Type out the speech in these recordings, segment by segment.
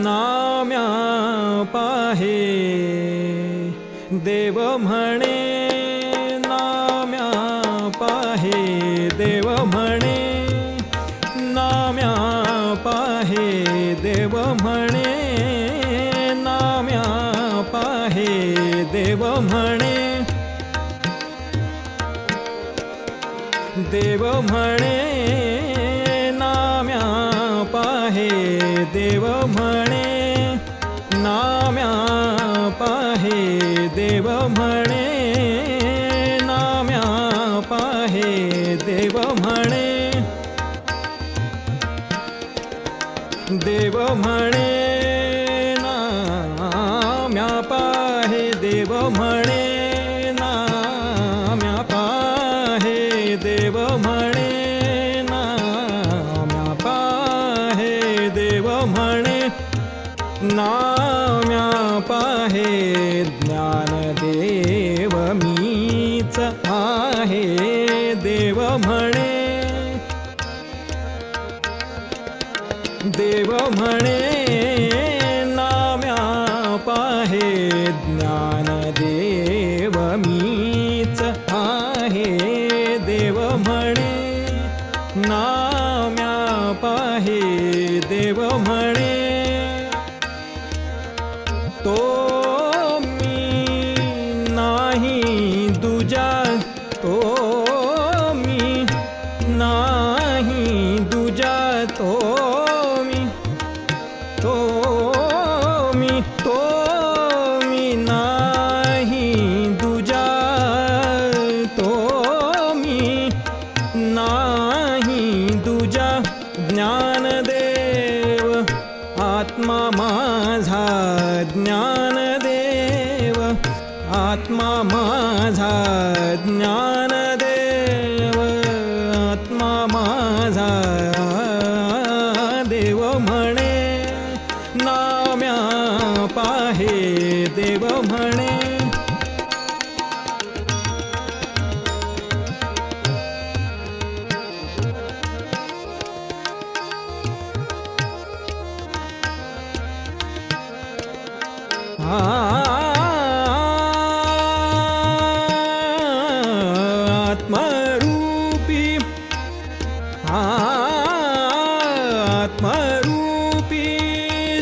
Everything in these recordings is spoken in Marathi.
नाम्या पाहे देव म्हणे, नाम्या पाहे देव म्हणे, नाम्या पाहे देव म्हणे, नाम्या पाहे देव म्हणे, देव म्हणे, नाम्या पाहे देव म्हणे, नाम्या पाहे देव म्हणे, नाम्या पाहे देव म्हणे, देव म्हणे, नाम्या पाहे देव म्हणे, नाम्या पाहे देव म्हणे, नाम्या पाहे देव म्हणे, नाम्या पाहे ज्ञानदेव मीच आहे देव म्हणे, देव म्हणे, नाम्या पाहे ज्ञानदेव मीच आहे देव म्हणे, नाम्या पाहे देव म्हणे, तो मी नाही दुजा, तो मी नाही दुजा, तो मी, तो मी, तो मी नाही दुजा, तो मी नाही दुजा, ज्ञानदेव आत्मा माझा, ज्ञानदेव आत्मा माझा, ज्ञानदेव आत्मा माझा, देव म्हणे, नाम्या पाहे देव म्हणे, आत्मरूपी, आत्मरूपी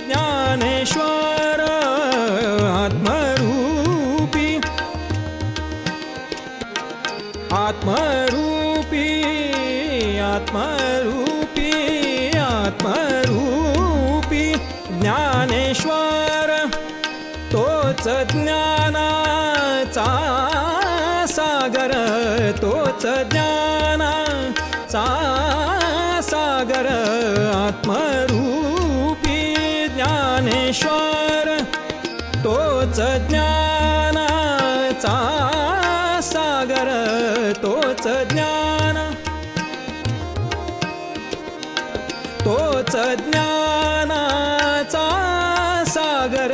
ज्ञानेश्वर, आत्मरूपी, आत्मरूपी, आत्मरूपी, आत्मरूपी ज्ञानेश्वर, तोच ज्ञानाचा सागर, तोच ज्ञानाचा सागर, आत्मरूपी ज्ञानेश्वर, तोच ज्ञानाचा सागर, तोच ज्ञान, तोच ज्ञानाचा सागर,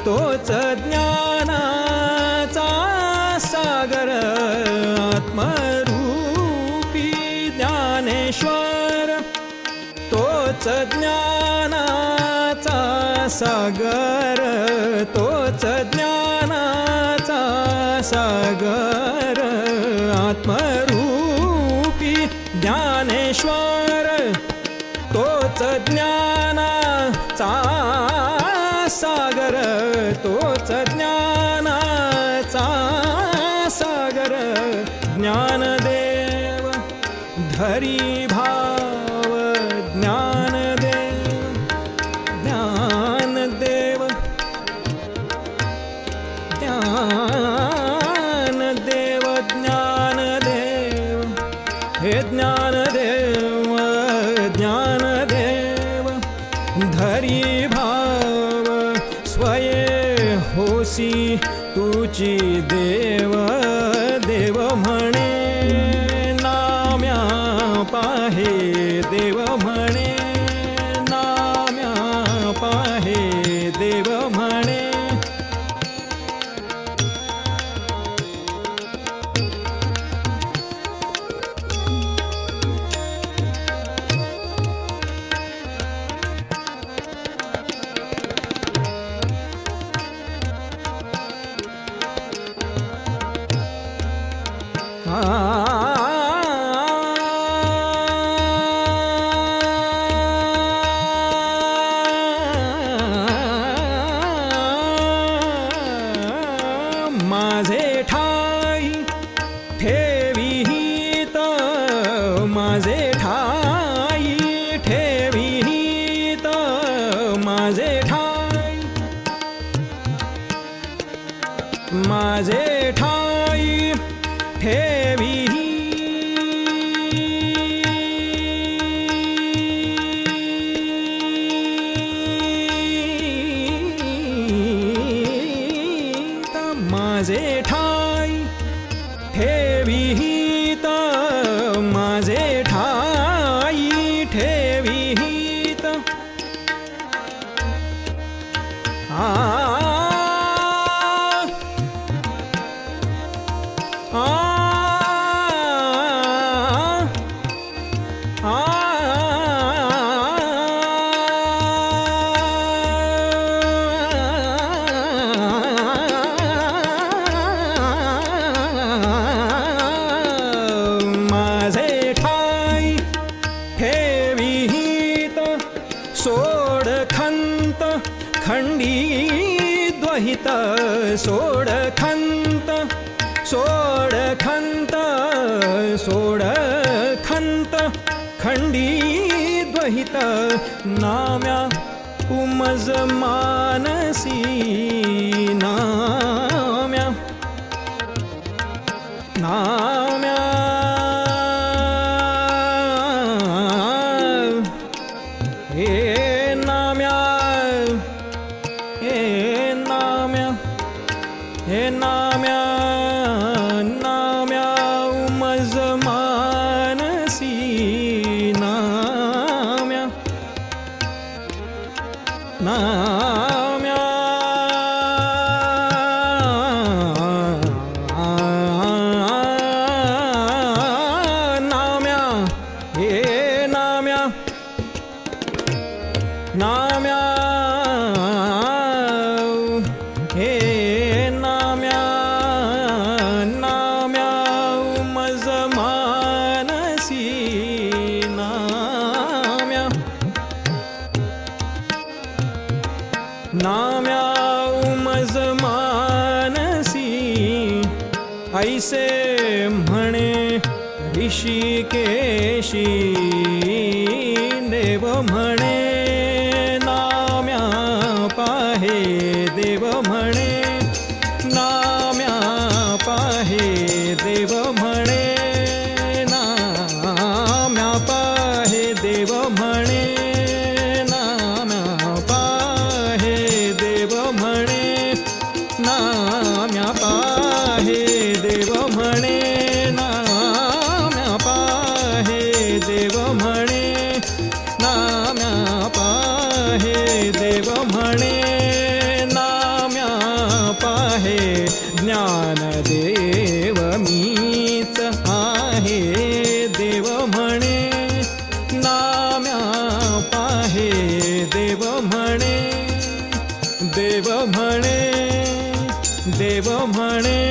तोच ज्ञानाचा सागर, आत्मरूपी ज्ञानेश्वर, तोच ज्ञानाचा सागर, तोच ज्ञानाचा सागर, आत्मरूपी ज्ञानेश्वर, तोच ज्ञानाचा सागर, तोच ज्ञानाचा सागर, ज्ञानदेव धरी भाव, ज्ञानदेव, ज्ञानदेव, ज्ञानदेव, ज्ञानदेव, हे ज्ञानदेव, ज्ञानदेव धरी भाव, स्वये होसी तुची देव, देव म्हणे, नाम्या पाहे देव म्हणे, नाम्या पाहे देव म्हणे, माझे ठाई माझे ठाई ठेवी माझे ठाई ठेवीत माझे ठाई ठेवीत माझे ठाई ठेवीत सोड खंत खंडी द्वहित सोड खंत सोड खंत सोड खंत खंडी द्वहित नाम्या उमज मानसी नाम्या नाम्या हे नाम्या हे नाम्या हे नाम्या नाम्या उमज मानसी नाम्या नाम्या नाम्या हे नाम्या नाम्या हे नाम्या नाम्या उमज मानसी नाम्या नाम्या उमज मानसी ऐसे म्हणे ऋषिकेशी देव म्हणे नाम्या पाहे देव म्हणे नाम्या पाहे देव म्हणे नाम्या पाहे देव म्हणे नाम्या पाहे देव म्हणे नाम्या पाहे देव म्हणे नाम्या पाहे देव म्हणे नाम्या पाहे देव म्हणे नाम्या पाहे ज्ञानदेव मीच आहे देव म्हणे नाम्या पाहे देव म्हणे देव म्हणे देव म्हणे